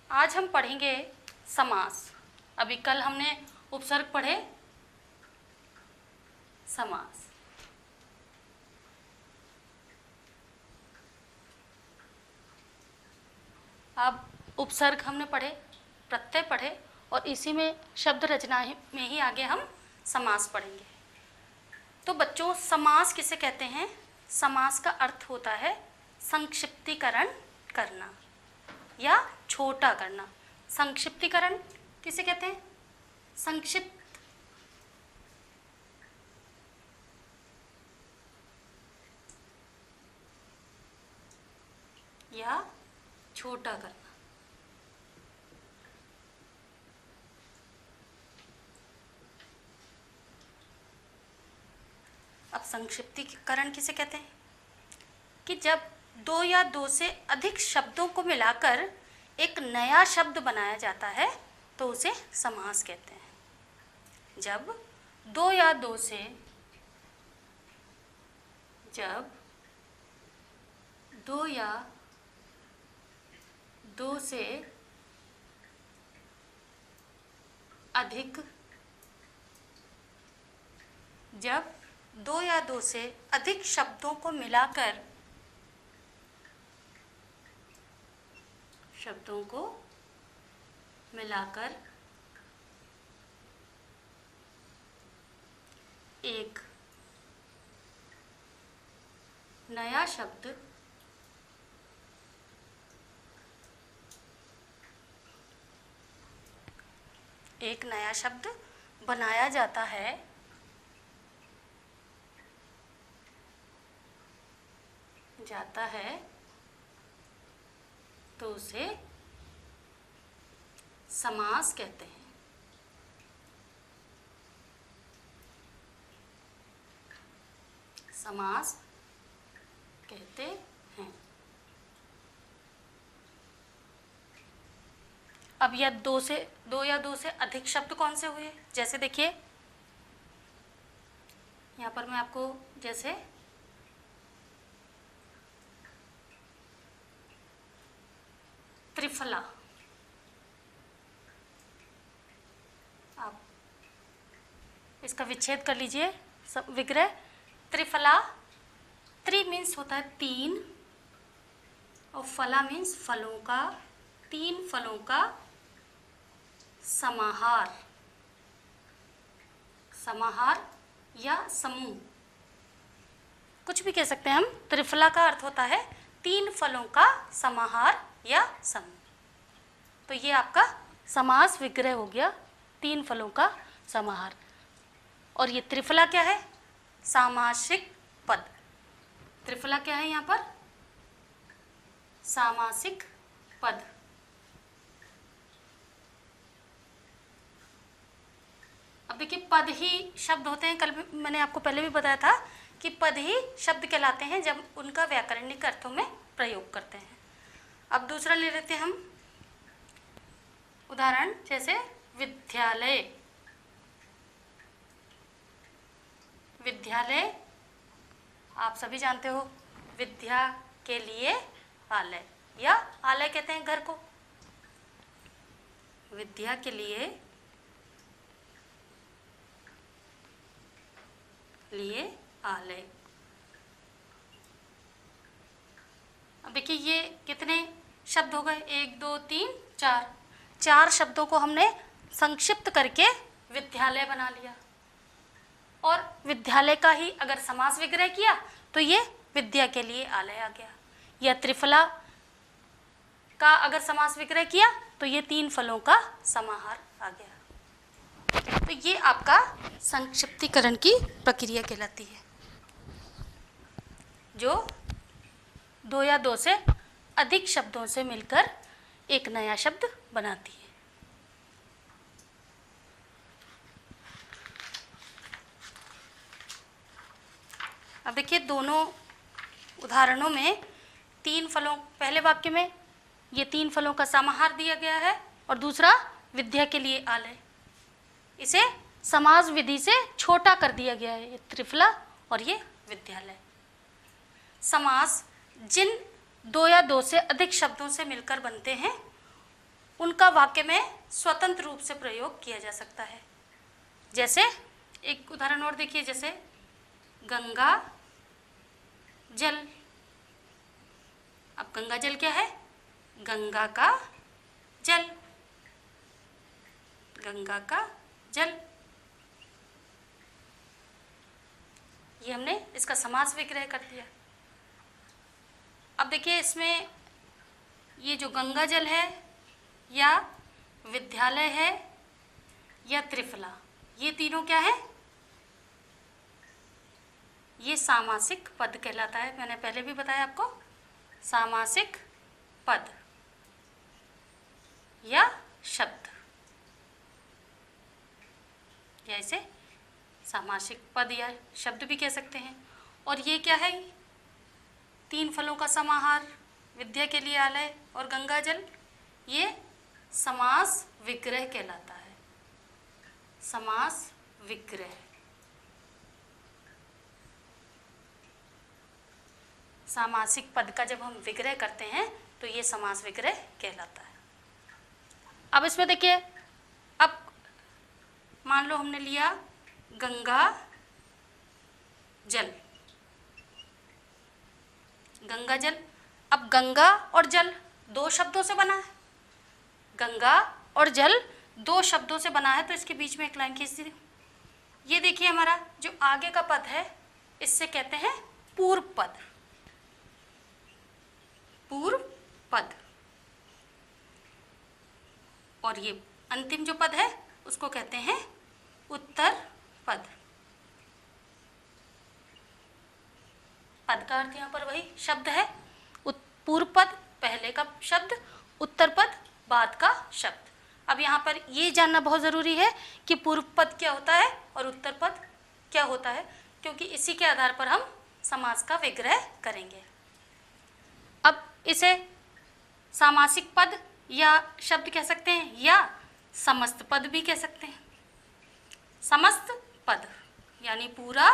आज हम पढ़ेंगे समास। अभी कल हमने उपसर्ग पढ़े, समास। अब उपसर्ग हमने पढ़े, प्रत्यय पढ़े और इसी में शब्द रचना में ही आगे हम समास पढ़ेंगे। तो बच्चों, समास किसे कहते हैं? समास का अर्थ होता है संक्षिप्तीकरण करना या छोटा करना। संक्षिप्तीकरण किसे कहते हैं? संक्षिप्त या छोटा करना। अब संक्षिप्तीकरण किसे कहते हैं? कि जब दो या दो से अधिक शब्दों को मिलाकर एक नया शब्द बनाया जाता है तो उसे समास कहते हैं। जब दो या दो से अधिक शब्दों को मिलाकर एक नया शब्द बनाया जाता है तो उसे समास कहते हैं। समास कहते हैं। अब यह दो या दो से अधिक शब्द कौन से हुए? जैसे देखिए, यहाँ पर मैं आपको जैसे त्रिफला, आप इसका विच्छेद कर लीजिए, सब विग्रह। त्रिफला, त्रि मीन्स होता है तीन और फला मीन्स फलों का, तीन फलों का समाहार या समूह, कुछ भी कह सकते हैं हम। त्रिफला का अर्थ होता है तीन फलों का समाहार या समूह। तो ये आपका समास विग्रह हो गया, तीन फलों का समाहार। और ये त्रिफला क्या है? सामासिक पद। त्रिफला क्या है यहाँ पर? सामासिक पद। अब देखिए, पद ही शब्द होते हैं। कल मैंने आपको पहले भी बताया था कि पद ही शब्द कहलाते हैं जब उनका व्याकरणिक अर्थों में प्रयोग करते हैं। अब दूसरा ले लेते हैं हम उदाहरण, जैसे विद्यालय। विद्यालय आप सभी जानते हो, विद्या के लिए आलय, या आलय कहते हैं घर को। विद्या के लिए आलय। अब देखिए, ये कितने शब्द हो गए? 1 2 3 4। 4 शब्दों को हमने संक्षिप्त करके विद्यालय बना लिया। और विद्यालय का ही अगर समास विग्रह किया तो ये विद्या के लिए आलय आ गया। या त्रिफला का अगर समास विग्रह किया तो ये तीन फलों का समाहार आ गया। तो ये आपका संक्षिप्तीकरण की प्रक्रिया कहलाती है, जो दो या दो से अधिक शब्दों से मिलकर एक नया शब्द बनाती है। अब देखिए, दोनों उदाहरणों में तीन फलों, पहले वाक्य में ये तीन फलों का समाहार दिया गया है और दूसरा विद्या के लिए आलय। इसे समास विधि से छोटा कर दिया गया है, ये त्रिफला और ये विद्यालय। समास जिन दो या दो से अधिक शब्दों से मिलकर बनते हैं उनका वाक्य में स्वतंत्र रूप से प्रयोग किया जा सकता है। जैसे एक उदाहरण और देखिए, जैसे गंगा जल। अब गंगा जल क्या है? गंगा का जल, गंगा का जल। ये हमने इसका समास विग्रह कर दिया। अब देखिए इसमें ये जो गंगा जल है या विद्यालय है या त्रिफला, ये तीनों क्या है? ये सामासिक पद कहलाता है। मैंने पहले भी बताया आपको, सामासिक पद या शब्द, या इसे सामासिक पद या शब्द भी कह सकते हैं। और ये क्या है? तीन फलों का समाहार, विद्या के लिए आलय और गंगा जल, ये समास विग्रह कहलाता है। समास विग्रह, सामासिक पद का जब हम विग्रह करते हैं तो ये समास विग्रह कहलाता है। अब इसमें देखिए, अब मान लो हमने लिया गंगा जल, गंगा जल। अब गंगा और जल दो शब्दों से बना है, गंगा और जल दो शब्दों से बना है, तो इसके बीच में एक लाइन खींच दी। ये देखिए हमारा जो आगे का पद है, इससे कहते हैं पूर्व पद, पूर्व पद। और ये अंतिम जो पद है उसको कहते हैं उत्तर पद। पद का अर्थ यहाँ पर वही शब्द है। पूर्व पद पहले का शब्द, उत्तर पद बाद का शब्द। अब यहाँ पर ये जानना बहुत ज़रूरी है कि पूर्व पद क्या होता है और उत्तर पद क्या होता है, क्योंकि इसी के आधार पर हम समास का विग्रह करेंगे। अब इसे सामासिक पद या शब्द कह सकते हैं, या समस्त पद भी कह सकते हैं। समस्त पद यानी पूरा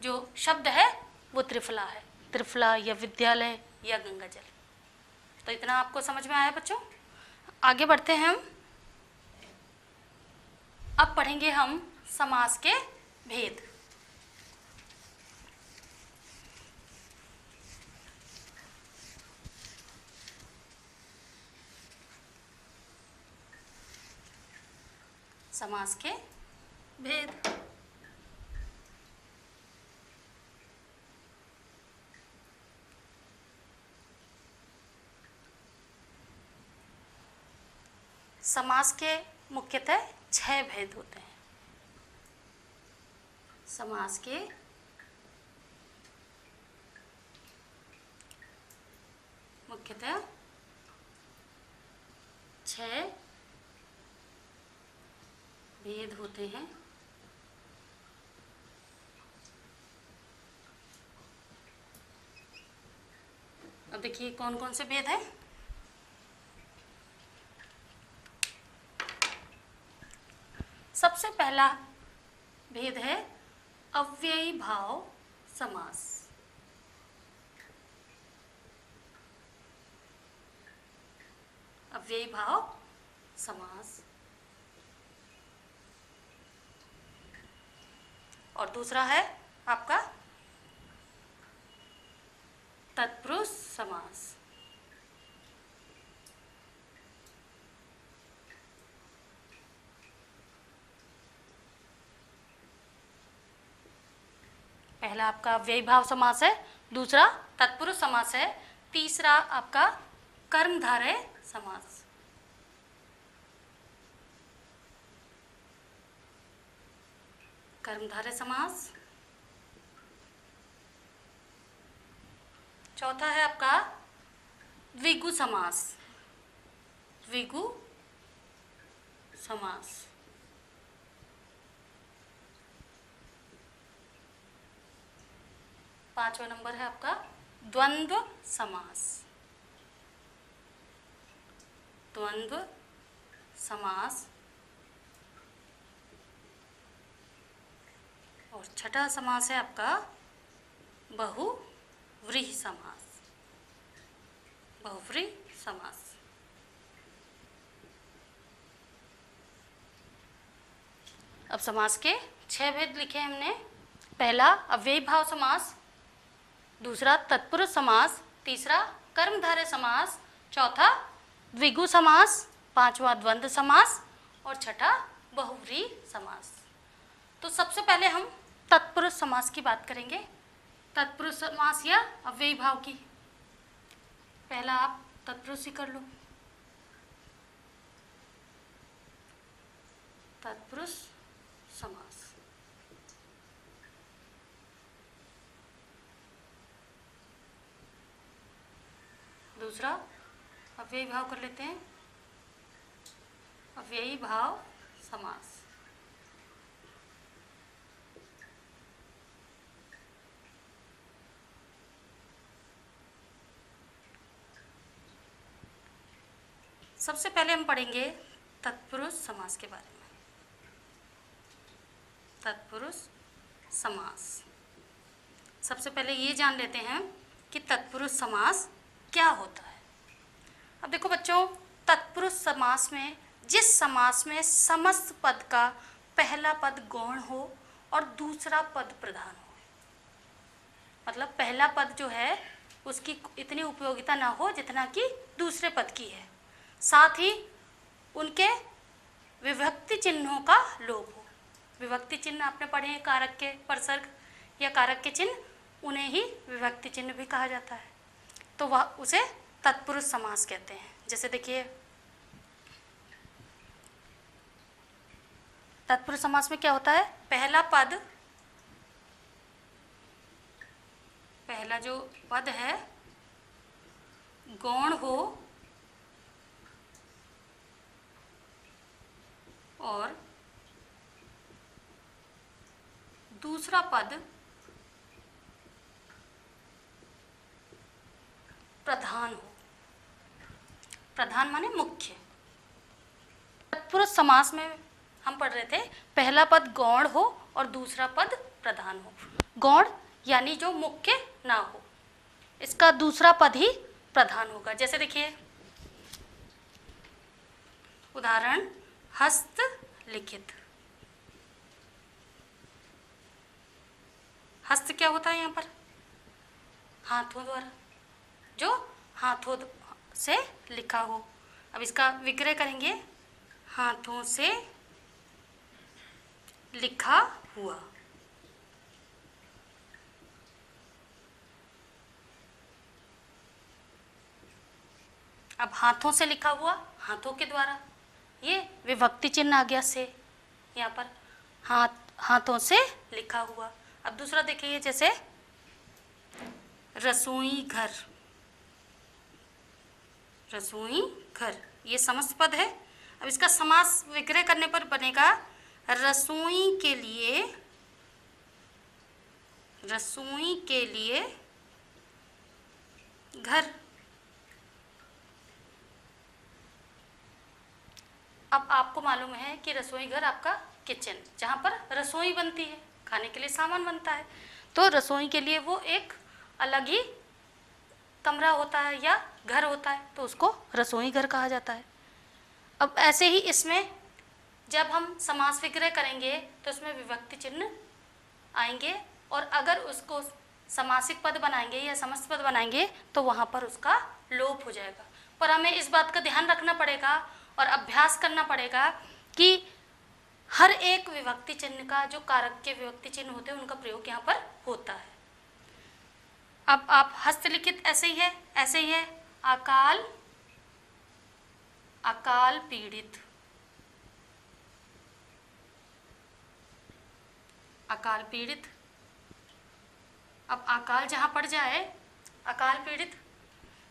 जो शब्द है वो त्रिफला है, त्रिफला या विद्यालय या गंगा जल। तो इतना आपको समझ में आया बच्चों? आगे बढ़ते हैं हम। अब पढ़ेंगे हम समास के भेद। समास के भेद। समास के मुख्यतः 6 भेद होते हैं। समास के मुख्यतः 6 भेद होते हैं। अब देखिए कौन कौन से भेद हैं। सबसे पहला भेद है अव्ययी भाव समास। अव्ययी भाव समास। और दूसरा है आपका तत्पुरुष समास। पहला आपका अव्ययी भाव समास है, दूसरा तत्पुरुष समास है, तीसरा आपका कर्मधारय समास। कर्मधारय समास। चौथा है आपका द्विगु समास। द्विगु समास। पांचवा नंबर है आपका द्वंद्व समास। द्वंद्व समास। और छठा समास है आपका बहुव्रीहि समास। बहुव्रीहि समास। अब समास के 6 भेद लिखे हमने। पहला अव्ययी भाव समास, दूसरा तत्पुरुष समास, तीसरा कर्मधारय समास, चौथा द्विगु समास, पांचवा द्वंद्व समास और छठा बहुव्रीहि समास। तो सबसे पहले हम तत्पुरुष समास की बात करेंगे। तत्पुरुष समास या अव्ययी भाव की। पहला आप तत्पुरुष ही कर लो। तत्पुरुष समास। दूसरा अव्ययी भाव कर लेते हैं, अव्ययी भाव समास। सबसे पहले हम पढ़ेंगे तत्पुरुष समास के बारे में। तत्पुरुष समास। सबसे पहले ये जान लेते हैं कि तत्पुरुष समास क्या होता है। अब देखो बच्चों, तत्पुरुष समास में जिस समास में समस्त पद का पहला पद गौण हो और दूसरा पद प्रधान हो, मतलब पहला पद जो है उसकी इतनी उपयोगिता ना हो जितना कि दूसरे पद की है, साथ ही उनके विभक्ति चिन्हों का लोप हो। विभक्ति चिन्ह आपने पढ़े हैं, कारक के परसर्ग या कारक के चिन्ह, उन्हें ही विभक्ति चिन्ह भी कहा जाता है। तो वह उसे तत्पुरुष समास कहते हैं। जैसे देखिए, तत्पुरुष समास में क्या होता है, पहला जो पद है गौण हो और दूसरा पद प्रधान हो। प्रधान माने मुख्य। तत्पुरुष समास में हम पढ़ रहे थे, पहला पद गौण हो और दूसरा पद प्रधान हो। गौण यानी जो मुख्य ना हो, इसका दूसरा पद ही प्रधान होगा। जैसे देखिए उदाहरण, हस्तलिखित। हस्त क्या होता है यहाँ पर, हाथों द्वारा, जो हाथों से लिखा हो। अब इसका विग्रह करेंगे, हाथों से लिखा हुआ। अब हाथों से लिखा हुआ, हाथों के द्वारा, ये विभक्ति चिन्ह आ गया से, यहाँ पर हाथों से लिखा हुआ। अब दूसरा देखिए, जैसे रसोई घर। रसोई घर ये समस्त पद है। अब इसका समास विग्रह करने पर बनेगा, रसोई के लिए, रसोई के लिए घर। अब आपको मालूम है कि रसोई घर आपका किचन, जहाँ पर रसोई बनती है, खाने के लिए सामान बनता है, तो रसोई के लिए वो एक अलग ही कमरा होता है या घर होता है, तो उसको रसोई घर कहा जाता है। अब ऐसे ही इसमें जब हम समास विग्रह करेंगे तो इसमें विभक्ति चिन्ह आएंगे, और अगर उसको समासिक पद बनाएंगे या समस्त पद बनाएंगे तो वहाँ पर उसका लोप हो जाएगा। पर हमें इस बात का ध्यान रखना पड़ेगा और अभ्यास करना पड़ेगा कि हर एक विभक्ति चिन्ह का, जो कारक के विभक्ति चिन्ह होते हैं, उनका प्रयोग यहाँ पर होता है। अब आप हस्तलिखित ऐसे ही है, ऐसे ही है, अकाल, अकाल पीड़ित, अकाल पीड़ित। अब अकाल जहाँ पड़ जाए, अकाल पीड़ित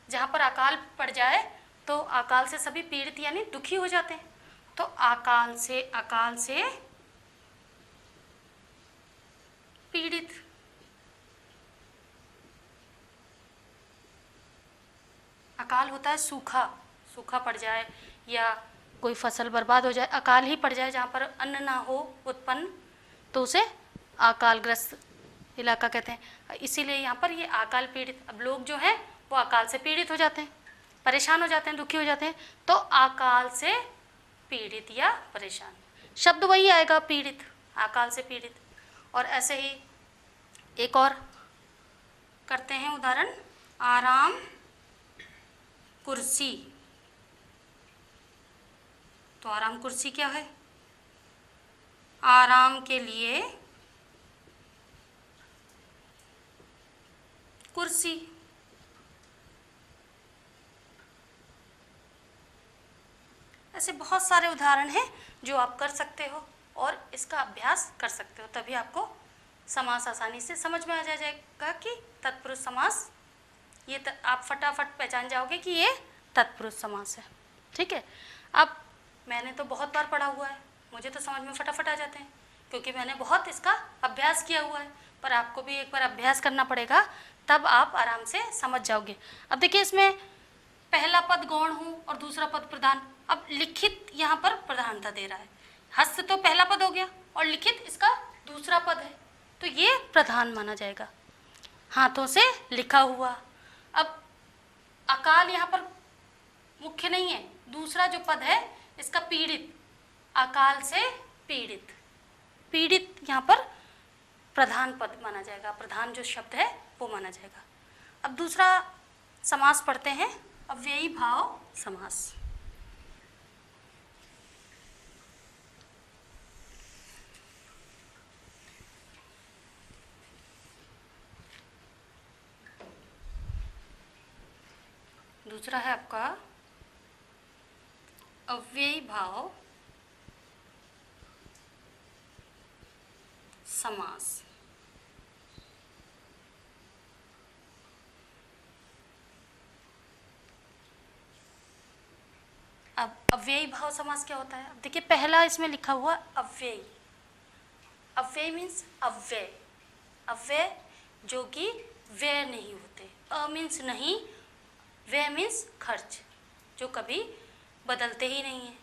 जहाँ पर अकाल पड़ जाए तो अकाल से सभी पीड़ित यानी दुखी हो जाते हैं, तो अकाल से पीड़ित। अकाल होता है सूखा, सूखा पड़ जाए या कोई फसल बर्बाद हो जाए, अकाल ही पड़ जाए, जहाँ पर अन्न ना हो उत्पन्न, तो उसे अकालग्रस्त इलाका कहते हैं। इसीलिए यहाँ पर ये अकाल पीड़ित। अब लोग जो हैं वो अकाल से पीड़ित हो जाते हैं, परेशान हो जाते हैं, दुखी हो जाते हैं, तो अकाल से पीड़ित या परेशान। शब्द वही आएगा, पीड़ित, अकाल से पीड़ित। और ऐसे ही एक और करते हैं उदाहरण, आराम कुर्सी। तो आराम कुर्सी क्या है? आराम के लिए कुर्सी। ऐसे बहुत सारे उदाहरण हैं जो आप कर सकते हो और इसका अभ्यास कर सकते हो, तभी आपको समास आसानी से समझ में आ जाएगा कि तत्पुरुष समास, ये आप फटाफट पहचान जाओगे कि ये तत्पुरुष समास है। ठीक है, अब मैंने तो बहुत बार पढ़ा हुआ है, मुझे तो समझ में फटाफट आ जाते हैं क्योंकि मैंने बहुत इसका अभ्यास किया हुआ है, पर आपको भी एक बार अभ्यास करना पड़ेगा, तब आप आराम से समझ जाओगे। अब देखिए, इसमें पहला पद गौण हूँ और दूसरा पद प्रधान। अब लिखित यहाँ पर प्रधानता दे रहा है, हस्त तो पहला पद हो गया और लिखित इसका दूसरा पद है, तो ये प्रधान माना जाएगा, हाथों से लिखा हुआ। अब अकाल यहाँ पर मुख्य नहीं है, दूसरा जो पद है इसका पीड़ित, अकाल से पीड़ित, पीड़ित यहाँ पर प्रधान पद माना जाएगा, प्रधान जो शब्द है वो माना जाएगा। अब दूसरा समास पढ़ते हैं, अव्ययी भाव समास। दूसरा है आपका अव्ययी भाव समास। अब अव्ययी भाव समास क्या होता है? अब देखिए, पहला इसमें लिखा हुआ अव्ययी, अव्यय मीन्स अव्यय, अव्यय जो कि व्यय नहीं होते, अ मीन्स नहीं, व्यय मीन्स खर्च, जो कभी बदलते ही नहीं है।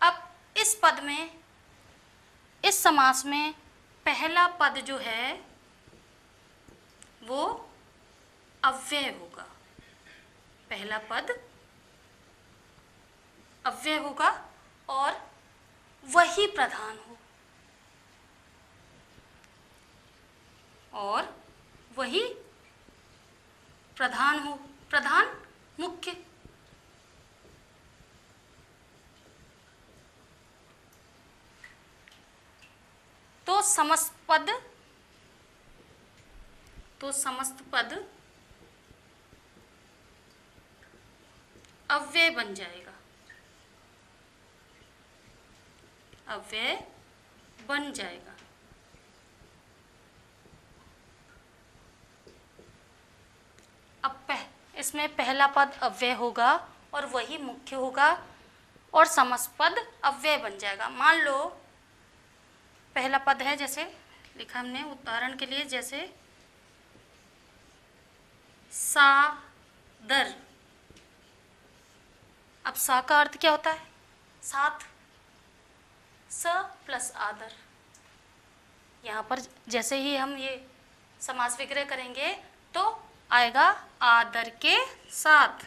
अब इस पद में, इस समास में पहला पद जो है वो अव्यय होगा, पहला पद अव्यय होगा और वही प्रधान हो, और वही प्रधान हो, प्रधान मुख्य। तो समस्त पद अव्यय बन जाएगा, अव्यय बन जाएगा। अब इसमें पहला पद अव्यय होगा और वही मुख्य होगा और समस्त पद अव्यय बन जाएगा। मान लो पहला पद है, जैसे लिखा हमने उदाहरण के लिए, जैसे सादर। अब सा का अर्थ क्या होता है? साथ, स प्लस आदर। यहाँ पर जैसे ही हम ये समास विग्रह करेंगे तो आएगा आदर के साथ,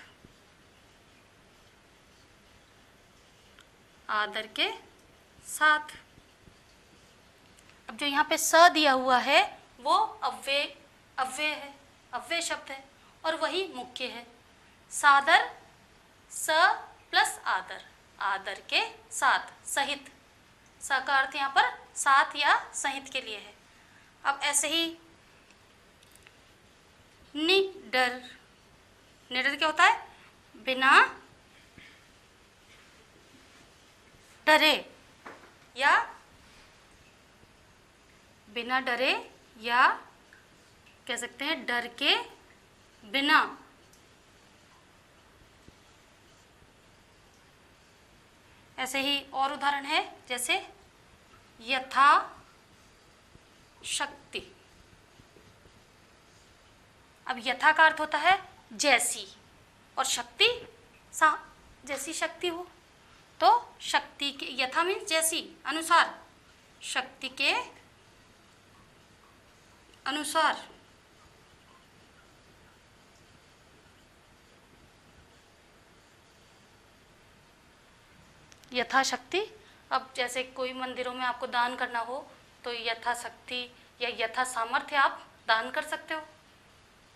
आदर के साथ। अब जो यहाँ पे स दिया हुआ है वो अव्यय है, अव्यय शब्द है और वही मुख्य है। सादर, स प्लस आदर, आदर के साथ, सहित। स का अर्थ यहाँ पर साथ या सहित के लिए है। अब ऐसे ही निडर, निडर क्या होता है? बिना डरे या बिना डरे, या कह सकते हैं डर के बिना। ऐसे ही और उदाहरण है, जैसे यथा शक्ति। अब यथा का अर्थ होता है जैसी, और शक्ति जैसी शक्ति हो, तो शक्ति के, यथा मीन्स जैसी, अनुसार, शक्ति के अनुसार। यथाशक्ति अब जैसे कोई मंदिरों में आपको दान करना हो तो यथाशक्ति या यथा सामर्थ्य आप दान कर सकते हो,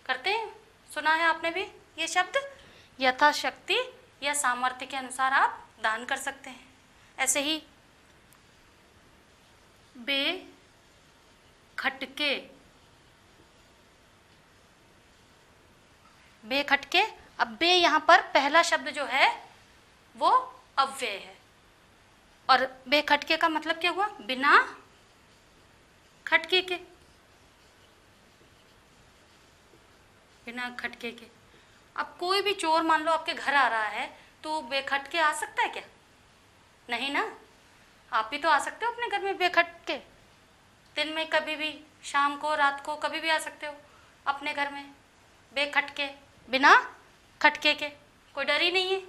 करते हैं, सुना है आपने भी ये शब्द, यथाशक्ति या सामर्थ्य के अनुसार आप दान कर सकते हैं। ऐसे ही बेखटके, बेखटके, अब बे यहाँ पर पहला शब्द जो है वो अव्यय है, और बेखटके का मतलब क्या हुआ, बिना खटके के, बिना खटके के। अब कोई भी चोर मान लो आपके घर आ रहा है तो बेखटके आ सकता है क्या, नहीं ना, आप भी तो आ सकते हो अपने घर में बेखटके, दिन में कभी भी, शाम को, रात को, कभी भी आ सकते हो अपने घर में बेखटके, बिना खटके के, कोई डर ही नहीं है।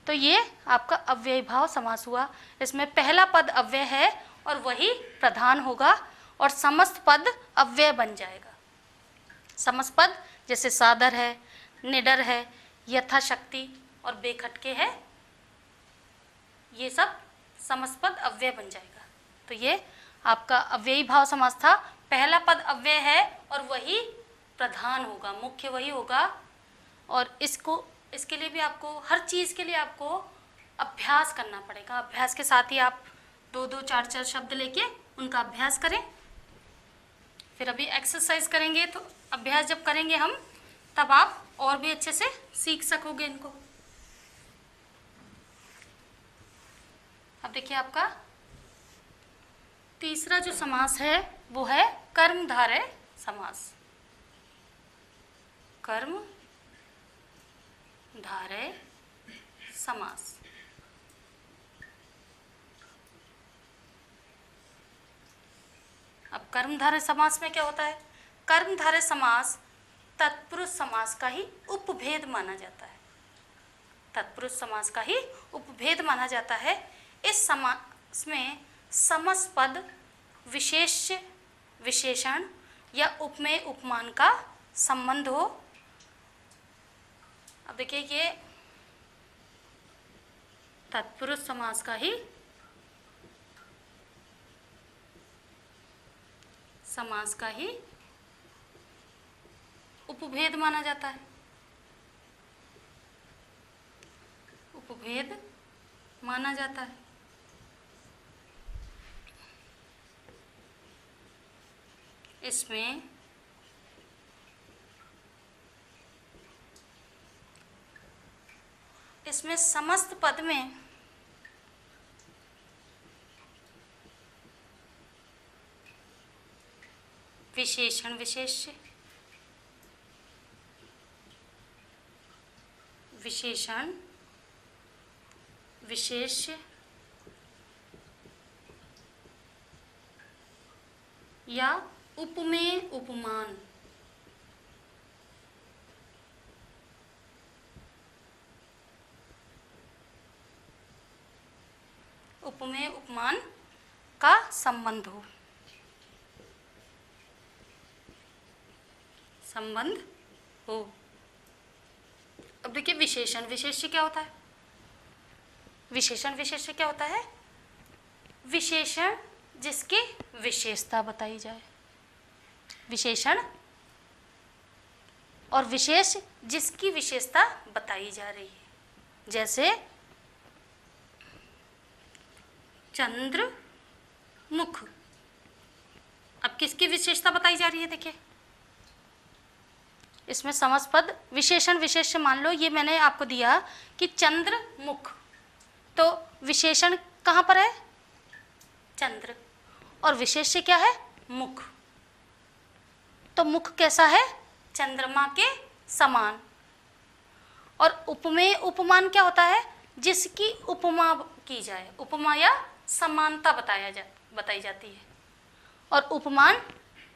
तो ये आपका अव्ययी भाव समास हुआ। इसमें पहला पद अव्यय है और वही प्रधान होगा और समस्त पद अव्यय बन जाएगा। समस्त पद जैसे सादर है, निडर है, यथाशक्ति और बेखटके है, ये सब समस्त पद अव्यय बन जाएगा। तो ये आपका अव्ययी भाव समास था। पहला पद अव्यय है और वही प्रधान होगा, मुख्य वही होगा, और इसके लिए भी आपको, हर चीज़ के लिए आपको अभ्यास करना पड़ेगा। अभ्यास के साथ ही आप 2-2, 4-4 शब्द लेके उनका अभ्यास करें। फिर अभी एक्सरसाइज करेंगे, तो अभ्यास जब करेंगे हम तब आप और भी अच्छे से सीख सकोगे इनको। अब देखिए आपका तीसरा जो समास है वो है कर्मधारय समास। कर्मधारय समास। अब कर्मधारय समास में क्या होता है, कर्मधारय समास तत्पुरुष समास का ही उपभेद माना जाता है, तत्पुरुष समास का ही उपभेद माना जाता है। इस समास में समस्त पद विशेष्य, विशेषण या उपमेय उपमान का संबंध हो। अब देखिए ये तत्पुरुष समास का ही उपभेद माना जाता है, उपभेद माना जाता है। इसमें समस्त पद में विशेषण, विशेष्य, विशेषण, विशेष्य या उपमेय उपमान, उपमेय उपमान का संबंध हो, संबंध हो। अब देखिए विशेषण, विशेष्य क्या होता है, विशेषण, विशेष्य क्या होता है, विशेषण जिसकी विशेषता बताई जाए, विशेषण और विशेष जिसकी विशेषता बताई जा रही है। जैसे चंद्र मुख, अब किसकी विशेषता बताई जा रही है, देखिए इसमें समस्त पद विशेषण, विशेष्य मान लो ये मैंने आपको दिया कि चंद्र मुख, तो विशेषण कहाँ पर है, चंद्र, और विशेष्य क्या है, मुख। तो मुख कैसा है, चंद्रमा के समान। और उपमेय उपमान क्या होता है, जिसकी उपमा की जाए, उपमा या समानता बताई जाती है। और उपमान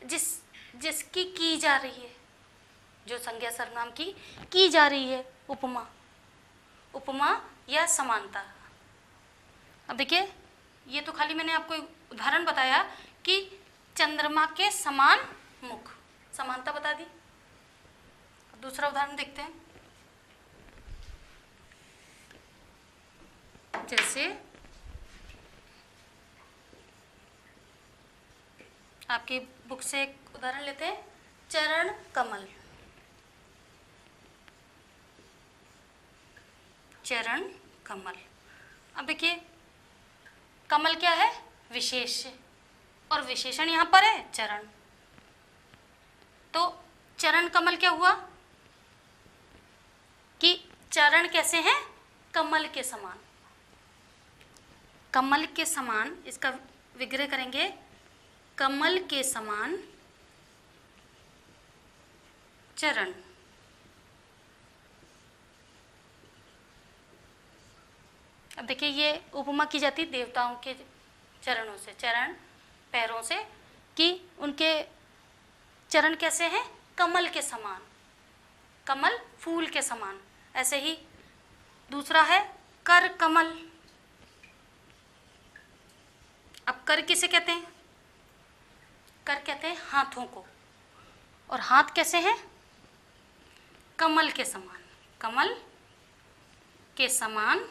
जिसकी की जा रही है, जो संज्ञा सर्वनाम की जा रही है, उपमा, उपमा या समानता। अब देखिए ये तो खाली मैंने आपको उदाहरण बताया कि चंद्रमा के समान मुख, समानता बता दी। दूसरा उदाहरण देखते हैं। जैसे आपकी बुक से एक उदाहरण लेते हैं, चरण कमल। चरण कमल। अब देखिए कमल क्या है, विशेष, और विशेषण यहाँ पर है चरण। तो चरण कमल क्या हुआ कि चरण कैसे हैं, कमल के समान। कमल के समान, इसका विग्रह करेंगे, कमल के समान चरण। अब देखिए ये उपमा की जाती देवताओं के चरणों से, चरण पैरों से, कि उनके चरण कैसे हैं, कमल के समान, कमल फूल के समान। ऐसे ही दूसरा है कर कमल। अब कर किसे कहते हैं, कर कहते हैं हाथों को, और हाथ कैसे हैं, कमल के समान, कमल के समान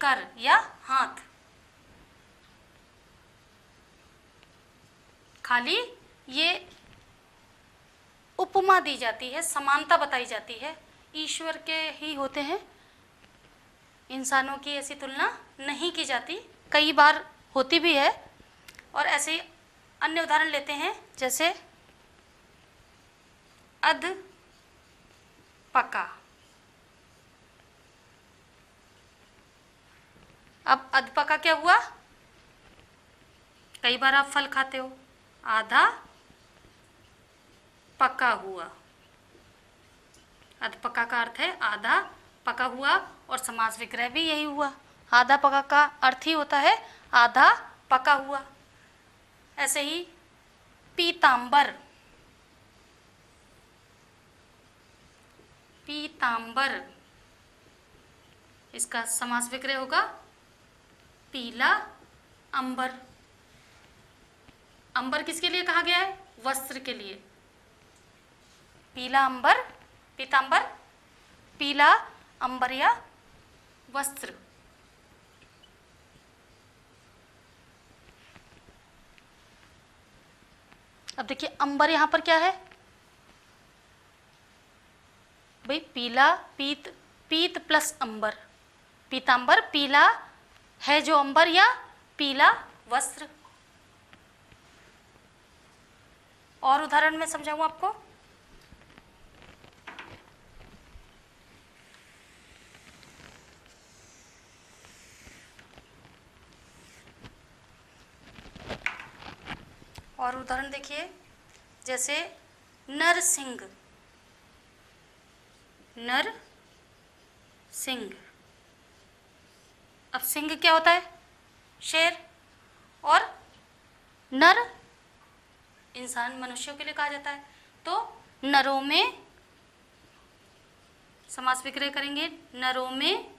कर या हाथ। खाली ये उपमा दी जाती है, समानता बताई जाती है, ईश्वर के ही होते हैं, इंसानों की ऐसी तुलना नहीं की जाती, कई बार होती भी है। और ऐसे ही अन्य उदाहरण लेते हैं, जैसे अध पका। अब अध पका क्या हुआ, कई बार आप फल खाते हो, आधा पका हुआ। अध पका का अर्थ है आधा पका हुआ, और समास विग्रह भी यही हुआ, आधा पका का अर्थ ही होता है आधा पका हुआ। ऐसे ही पीतांबर, पीतांबर, इसका समास विग्रह होगा पीला अंबर। अंबर किसके लिए कहा गया है, वस्त्र के लिए। पीला अंबर, पीतांबर, पीला अंबर या वस्त्र। अब देखिए अंबर यहां पर क्या है भाई, पीला, पीत, पीत प्लस अंबर, पीतांबर पीला है जो अंबर या पीला वस्त्र। और उदाहरण में समझाऊं आपको, और उदाहरण देखिए, जैसे नरसिंह, नर सिंह। अब सिंह क्या होता है, शेर, और नर इंसान, मनुष्यों के लिए कहा जाता है। तो नरों में समास विग्रह करेंगे, नरों में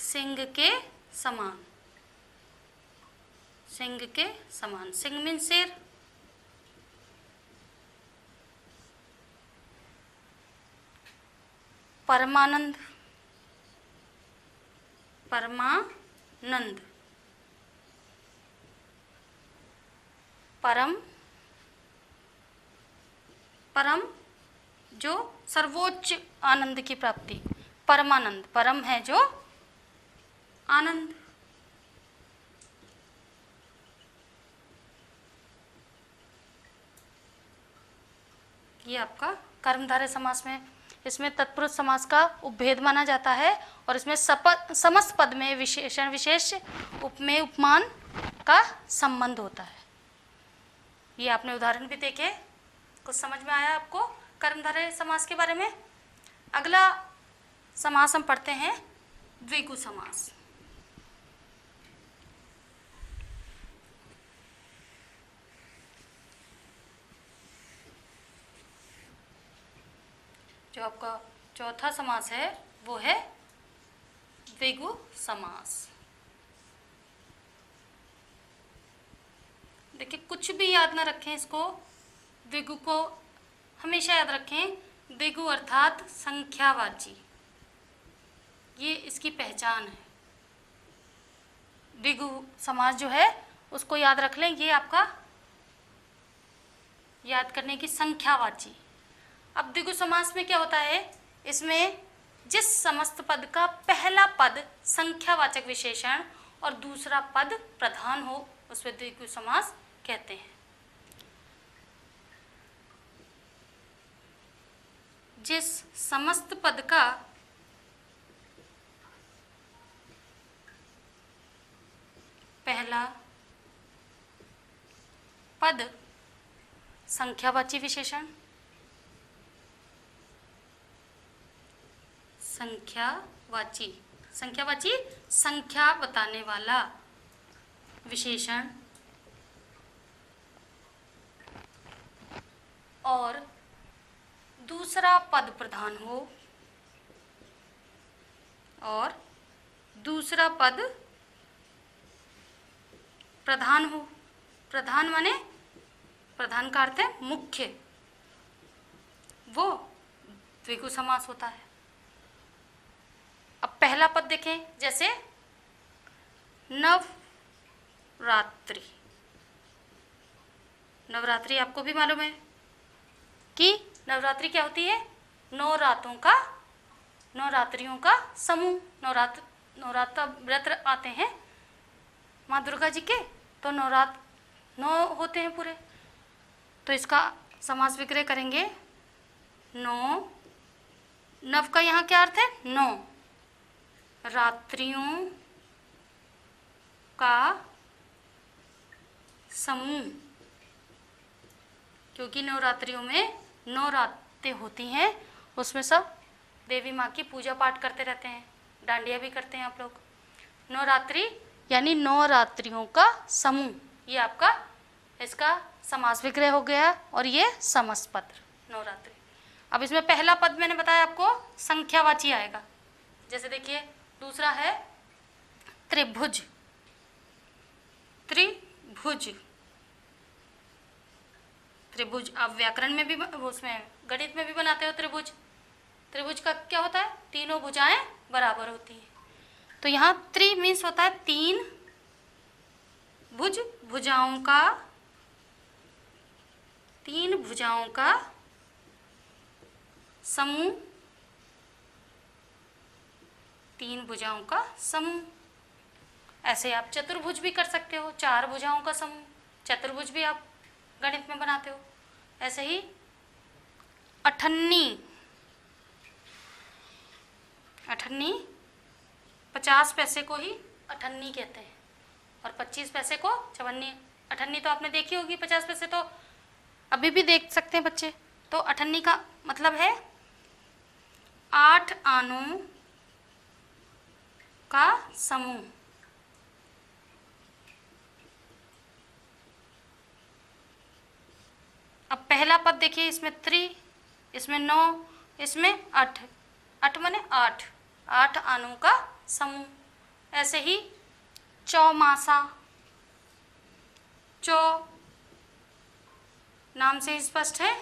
सिंह के समान, सिंह के समान, सिंह मीन शेर। परमानंद, परमानंद, परम, परम जो सर्वोच्च आनंद की प्राप्ति, परमानंद, परम है जो आनंद। ये आपका कर्मधारय समास में, इसमें तत्पुरुष समास का उपभेद माना जाता है, और इसमें समस्त पद में विशेषण विशेष उपमेय उपमान का संबंध होता है। ये आपने उदाहरण भी देखे, कुछ समझ में आया आपको कर्मधारय समास के बारे में। अगला समास हम पढ़ते हैं द्विगु समास। जो आपका चौथा समास है वो है द्विगु समास। देखिए कुछ भी याद ना रखें इसको, द्विगु को हमेशा याद रखें, द्विगु अर्थात संख्यावाची, ये इसकी पहचान है। द्विगु समास जो है उसको याद रख लें, ये आपका याद करने की संख्यावाची। अब द्विगु समास में क्या होता है, इसमें जिस समस्त पद का पहला पद संख्यावाचक विशेषण और दूसरा पद प्रधान हो उसमें द्विगु समास कहते हैं। जिस समस्त पद का पहला पद संख्यावाची विशेषण, संख्यावाची संख्या बताने वाला विशेषण और दूसरा पद प्रधान हो, और दूसरा पद प्रधान हो। प्रधान माने, प्रधान का अर्थ है मुख्य, वो द्विगु समास होता है। अब पहला पद देखें, जैसे नवरात्रि। नवरात्रि आपको भी मालूम है कि नवरात्रि क्या होती है, 9 नवरात्रियों का समूह। नवरात्र व्रत आते हैं माँ दुर्गा जी के, तो 9 होते हैं पूरे, तो इसका समास विग्रह करेंगे। 9, नव का यहाँ क्या अर्थ है, 9 रात्रियों का समूह, क्योंकि नवरात्रियों में 9 रातें होती हैं, उसमें सब देवी माँ की पूजा पाठ करते रहते हैं, डांडिया भी करते हैं आप लोग। नवरात्रि यानी 9 रात्रियों का समूह, ये आपका इसका समास विग्रह हो गया, और ये समस्त पद नवरात्रि। अब इसमें पहला पद मैंने बताया आपको संख्यावाची आएगा। जैसे देखिए दूसरा है त्रिभुज। त्रिभुज आप व्याकरण में भी, उसमें गणित में भी बनाते हो त्रिभुज। त्रिभुज का क्या होता है, तीनों भुजाएं बराबर होती हैं। तो यहाँ त्रि मीन्स होता है 3 भुजाओं का, 3 भुजाओं का समूह, 3 भुजाओं का समूह। ऐसे आप चतुर्भुज भी कर सकते हो, 4 भुजाओं का समूह, चतुर्भुज भी आप गणित में बनाते हो। ऐसे ही अठन्नी 50 पैसे को ही अठन्नी कहते हैं, और 25 पैसे को चवन्नी। अठन्नी तो आपने देखी होगी, 50 पैसे तो अभी भी देख सकते हैं बच्चे। तो अठन्नी का मतलब है 8 आनों का समूह। अब पहला पद देखिए, इसमें 3, इसमें 9, इसमें 8 माने 8 आनों का समूह। ऐसे ही चौमासा, चौ नाम से स्पष्ट है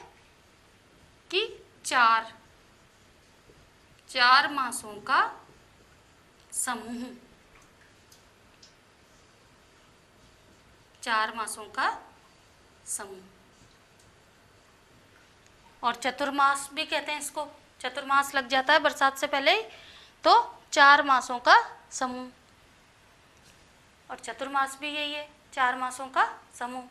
कि 4 मासों का समूह, 4 मासों का समूह। और चतुर्मास भी कहते हैं इसको, चतुर्मास लग जाता है बरसात से पहले ही, तो 4 मासों का समूह। और चतुर्मास भी यही है, 4 मासों का समूह।